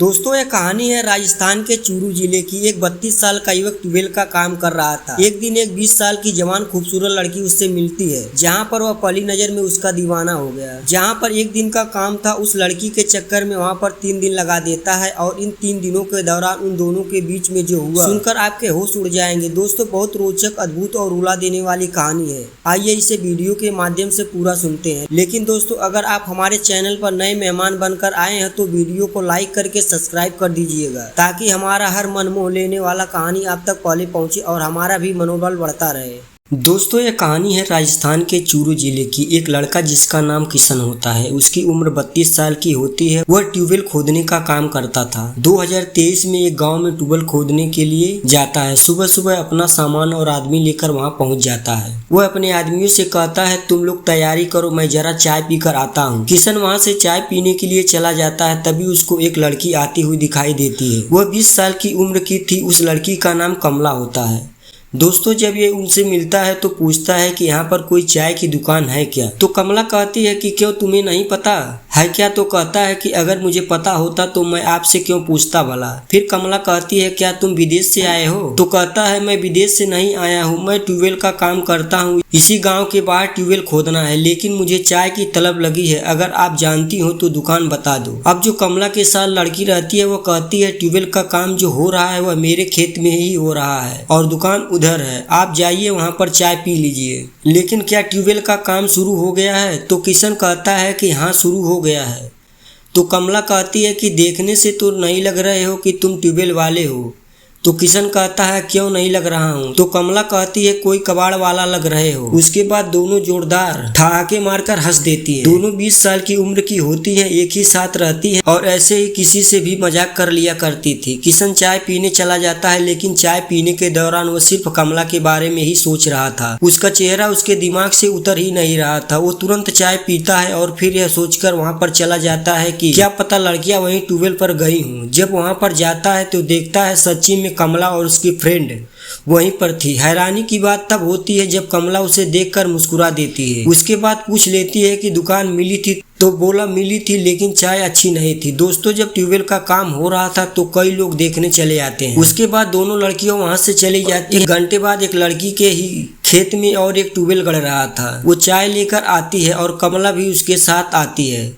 दोस्तों ये कहानी है राजस्थान के चूरू जिले की। एक 32 साल का युवक ट्यूबवेल का काम कर रहा था। एक दिन एक 20 साल की जवान खूबसूरत लड़की उससे मिलती है, जहां पर वह पहली नजर में उसका दीवाना हो गया। जहां पर एक दिन का काम था, उस लड़की के चक्कर में वहां पर 3 दिन लगा देता है और इन 3 दिनों के दौरान उन दोनों के बीच में जो हुआ सुनकर आपके होश उड़ जाएंगे। दोस्तों बहुत रोचक, अद्भुत और रुला देने वाली कहानी है। आइए इसे वीडियो के माध्यम से पूरा सुनते हैं। लेकिन दोस्तों अगर आप हमारे चैनल पर नए मेहमान बनकर आए हैं तो वीडियो को लाइक करके सब्सक्राइब कर दीजिएगा, ताकि हमारा हर मन मोह लेने वाला कहानी आप तक पहले पहुंचे और हमारा भी मनोबल बढ़ता रहे। दोस्तों ये कहानी है राजस्थान के चूरू जिले की। एक लड़का जिसका नाम किशन होता है, उसकी उम्र 32 साल की होती है। वह ट्यूबवेल खोदने का काम करता था। 2023 में एक गांव में ट्यूबवेल खोदने के लिए जाता है। सुबह सुबह अपना सामान और आदमी लेकर वहां पहुंच जाता है। वह अपने आदमियों से कहता है, तुम लोग तैयारी करो, मैं जरा चाय पीकर आता हूँ। किशन वहाँ से चाय पीने के लिए चला जाता है। तभी उसको एक लड़की आती हुई दिखाई देती है। वह 20 साल की उम्र की थी। उस लड़की का नाम कमला होता है। दोस्तों जब ये उनसे मिलता है तो पूछता है कि यहाँ पर कोई चाय की दुकान है क्या। तो कमला कहती है कि क्यों, तुम्हें नहीं पता है क्या? तो कहता है कि अगर मुझे पता होता तो मैं आपसे क्यों पूछता भला। फिर कमला कहती है, क्या तुम विदेश से आए हो? तो कहता है, मैं विदेश से नहीं आया हूँ, मैं ट्यूबवेल का काम करता हूँ। इसी गाँव के बाहर ट्यूबवेल खोदना है, लेकिन मुझे चाय की तलब लगी है। अगर आप जानती हो तो दुकान बता दो। अब जो कमला के साथ लड़की रहती है वो कहती है, ट्यूबवेल का काम जो हो रहा है वह मेरे खेत में ही हो रहा है और दुकान उधर है, आप जाइए वहां पर चाय पी लीजिए। लेकिन क्या ट्यूबवेल का काम शुरू हो गया है? तो किशन कहता है कि हाँ शुरू हो गया है। तो कमला कहती है कि देखने से तो नहीं लग रहे हो कि तुम ट्यूबवेल वाले हो। तो किशन कहता है, क्यों नहीं लग रहा हूँ? तो कमला कहती है, कोई कबाड़ वाला लग रहे हो। उसके बाद दोनों जोरदार ठहाके मारकर हंस देती है। दोनों 20 साल की उम्र की होती हैं, एक ही साथ रहती हैं और ऐसे ही किसी से भी मजाक कर लिया करती थी। किशन चाय पीने चला जाता है, लेकिन चाय पीने के दौरान वो सिर्फ कमला के बारे में ही सोच रहा था। उसका चेहरा उसके दिमाग से उतर ही नहीं रहा था। वो तुरंत चाय पीता है और फिर यह सोचकर वहाँ पर चला जाता है कि क्या पता लड़कियां वहीं ट्यूबवेल पर गई हूँ। जब वहाँ पर जाता है तो देखता है सच्ची में कमला और उसकी फ्रेंड वहीं पर थी। हैरानी की बात तब होती है जब कमला उसे देखकर मुस्कुरा देती है। उसके बाद पूछ लेती है कि दुकान मिली थी? तो बोला मिली थी, लेकिन चाय अच्छी नहीं थी। दोस्तों जब ट्यूबवेल का काम हो रहा था तो कई लोग देखने चले आते हैं। उसके बाद दोनों लड़कियों वहां से चली जाती है। 1 घंटे बाद एक लड़की के ही खेत में और एक ट्यूबवेल गड़ रहा था। वो चाय लेकर आती है और कमला भी उसके साथ आती है।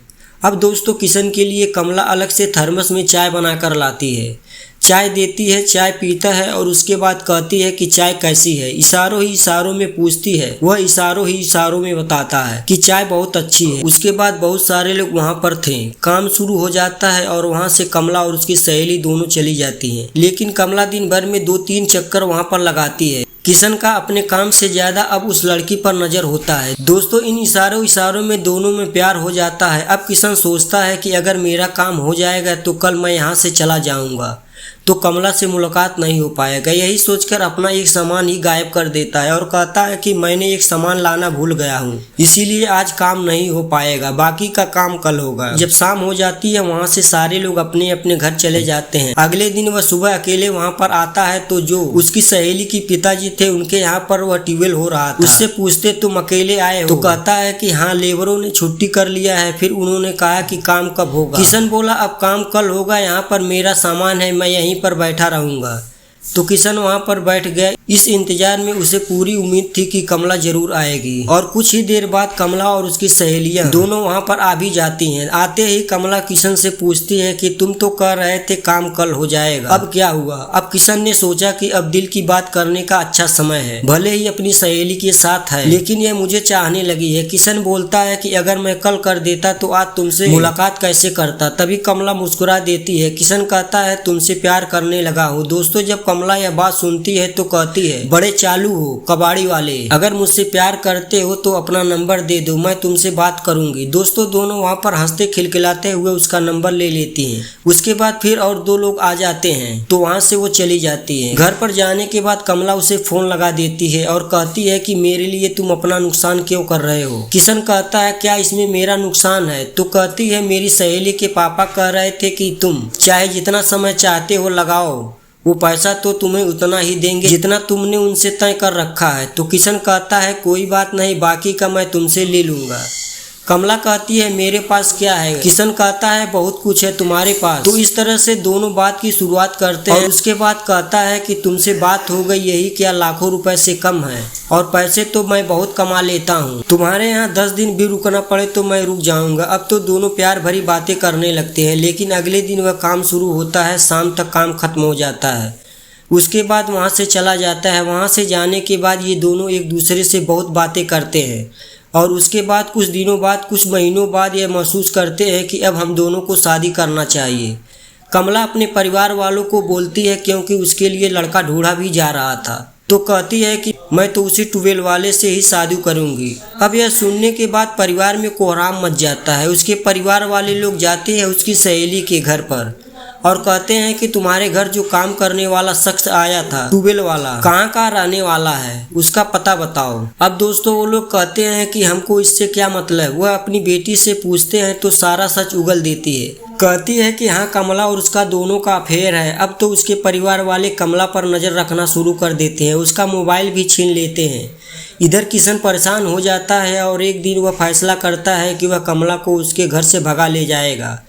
अब दोस्तों किशन के लिए कमला अलग से थर्मस में चाय बनाकर लाती है, चाय देती है, चाय पीता है और उसके बाद कहती है कि चाय कैसी है। इशारों ही इशारों में पूछती है। वह इशारों ही इशारों में बताता है कि चाय बहुत अच्छी है। उसके बाद बहुत सारे लोग वहां पर थे। काम शुरू हो जाता है और वहां से कमला और उसकी सहेली दोनों चली जाती हैं। लेकिन कमला दिन भर में 2-3 चक्कर वहां पर लगाती है। किशन का अपने काम से ज्यादा अब उस लड़की पर नजर होता है। दोस्तों इन इशारों में दोनों में प्यार हो जाता है। अब किशन सोचता है कि अगर मेरा काम हो जाएगा तो कल मैं यहाँ से चला जाऊंगा, तो कमला से मुलाकात नहीं हो पाएगा। यही सोचकर अपना एक सामान ही गायब कर देता है और कहता है कि मैंने एक सामान लाना भूल गया हूँ, इसीलिए आज काम नहीं हो पाएगा, बाकी का काम कल होगा। जब शाम हो जाती है वहाँ से सारे लोग अपने अपने घर चले जाते हैं। अगले दिन वह सुबह अकेले वहाँ पर आता है तो जो उसकी सहेली की पिताजी थे उनके यहाँ पर वह ट्यूबवेल हो रहा था। उससे पूछते, तुम अकेले आए हो? तो कहता है कि हाँ, लेबरों ने छुट्टी कर लिया है। फिर उन्होंने कहा कि काम कब होगा? किशन बोला, अब काम कल होगा, यहाँ पर मेरा सामान है, मैं यहीं पर बैठा रहूंगा। तो किशन वहां पर बैठ गया। इस इंतजार में उसे पूरी उम्मीद थी कि कमला जरूर आएगी। और कुछ ही देर बाद कमला और उसकी सहेलियां दोनों वहां पर आ भी जाती हैं। आते ही कमला किशन से पूछती है कि तुम तो कह रहे थे काम कल हो जाएगा, अब क्या हुआ? अब किशन ने सोचा कि अब दिल की बात करने का अच्छा समय है। भले ही अपनी सहेली के साथ है, लेकिन यह मुझे चाहने लगी है। किशन बोलता है कि अगर मैं कल कर देता तो आज तुमसे मुलाकात कैसे करता? तभी कमला मुस्कुरा देती है। किशन कहता है, तुमसे प्यार करने लगा हूँ। दोस्तों जब कमला यह बात सुनती है तो कहती है, बड़े चालू हो कबाड़ी वाले, अगर मुझसे प्यार करते हो तो अपना नंबर दे दो, मैं तुमसे बात करूंगी। दोस्तों दोनों वहां पर हंसते खिलखिलाते हुए उसका नंबर ले लेती हैं। उसके बाद फिर और 2 लोग आ जाते हैं तो वहां से वो चली जाती है। घर पर जाने के बाद कमला उसे फोन लगा देती है और कहती है कि मेरे लिए तुम अपना नुकसान क्यों कर रहे हो? किशन कहता है, क्या इसमें मेरा नुकसान है? तो कहती है, मेरी सहेली के पापा कह रहे थे कि तुम चाहे जितना समय चाहते हो लगाओ, वो पैसा तो तुम्हें उतना ही देंगे जितना तुमने उनसे तय कर रखा है। तो किशन कहता है, कोई बात नहीं, बाकी का मैं तुमसे ले लूंगा। कमला कहती है मेरे पास क्या है। किशन कहता है बहुत कुछ है तुम्हारे पास। तो इस तरह से दोनों बात की शुरुआत करते हैं और उसके बाद कहता है कि तुमसे बात हो गई, यही क्या लाखों रुपए से कम है, और पैसे तो मैं बहुत कमा लेता हूँ, तुम्हारे यहाँ 10 दिन भी रुकना पड़े तो मैं रुक जाऊंगा। अब तो दोनों प्यार भरी बातें करने लगते हैं, लेकिन अगले दिन वह काम शुरू होता है, शाम तक काम खत्म हो जाता है। उसके बाद वहाँ से चला जाता है। वहाँ से जाने के बाद ये दोनों एक दूसरे से बहुत बातें करते हैं और उसके बाद कुछ दिनों बाद, कुछ महीनों बाद यह महसूस करते हैं कि अब हम दोनों को शादी करना चाहिए। कमला अपने परिवार वालों को बोलती है क्योंकि उसके लिए लड़का ढूंढा भी जा रहा था, तो कहती है कि मैं तो उसी ट्वेल्व वाले से ही शादी करूंगी। अब यह सुनने के बाद परिवार में कोहराम मच जाता है। उसके परिवार वाले लोग जाते हैं उसकी सहेली के घर पर और कहते हैं कि तुम्हारे घर जो काम करने वाला शख्स आया था, ट्यूबवेल वाला, कहाँ का रहने वाला है, उसका पता बताओ। अब दोस्तों वो लोग कहते हैं कि हमको इससे क्या मतलब। वह अपनी बेटी से पूछते हैं तो सारा सच उगल देती है। कहती है कि हाँ, कमला और उसका दोनों का अफेयर है। अब तो उसके परिवार वाले कमला पर नज़र रखना शुरू कर देते हैं, उसका मोबाइल भी छीन लेते हैं। इधर किशन परेशान हो जाता है और एक दिन वह फैसला करता है कि वह कमला को उसके घर से भगा ले जाएगा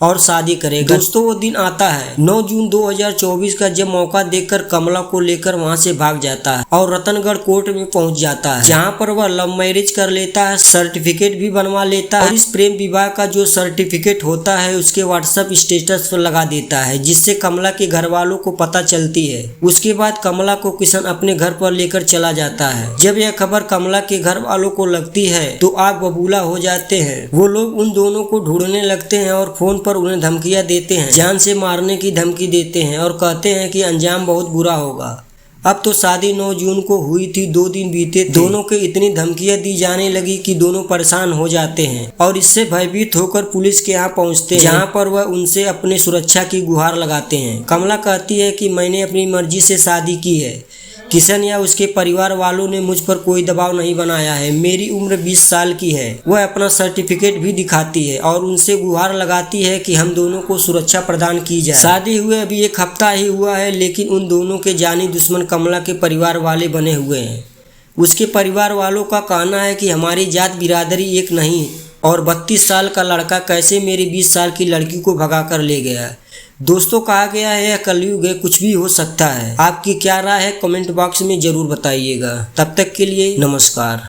और शादी करेगा। दोस्तों वो दिन आता है 9 जून 2024 का, जब मौका देखकर कमला को लेकर वहां से भाग जाता है और रतनगढ़ कोर्ट में पहुंच जाता है, जहां पर वह लव मैरिज कर लेता है, सर्टिफिकेट भी बनवा लेता है और इस प्रेम विवाह का जो सर्टिफिकेट होता है उसके व्हाट्सएप स्टेटस पर लगा देता है, जिससे कमला के घर वालों को पता चलती है। उसके बाद कमला को किशन अपने घर पर लेकर चला जाता है। जब यह खबर कमला के घर वालों को लगती है तो आग बबूला हो जाते हैं। वो लोग उन दोनों को ढूंढने लगते हैं और फोन पर उन्हें धमकियां देते हैं, जान से मारने की धमकी देते हैं और कहते हैं कि अंजाम बहुत बुरा होगा। अब तो शादी 9 जून को हुई थी, 2 दिन बीते थे। दोनों को इतनी धमकियां दी जाने लगी कि दोनों परेशान हो जाते हैं और इससे भयभीत होकर पुलिस के यहाँ पहुँचते हैं, जहाँ पर वह उनसे अपने सुरक्षा की गुहार लगाते हैं। कमला कहती है कि मैंने अपनी मर्जी से शादी की है, किशन या उसके परिवार वालों ने मुझ पर कोई दबाव नहीं बनाया है। मेरी उम्र 20 साल की है। वह अपना सर्टिफिकेट भी दिखाती है और उनसे गुहार लगाती है कि हम दोनों को सुरक्षा प्रदान की जाए। शादी हुए अभी 1 हफ्ता ही हुआ है, लेकिन उन दोनों के जानी दुश्मन कमला के परिवार वाले बने हुए हैं। उसके परिवार वालों का कहना है कि हमारी जात बिरादरी एक नहीं और 32 साल का लड़का कैसे मेरी 20 साल की लड़की को भगा कर ले गया। दोस्तों कहा गया है यह कलयुग है, कुछ भी हो सकता है। आपकी क्या राय है कमेंट बॉक्स में जरूर बताइएगा। तब तक के लिए नमस्कार।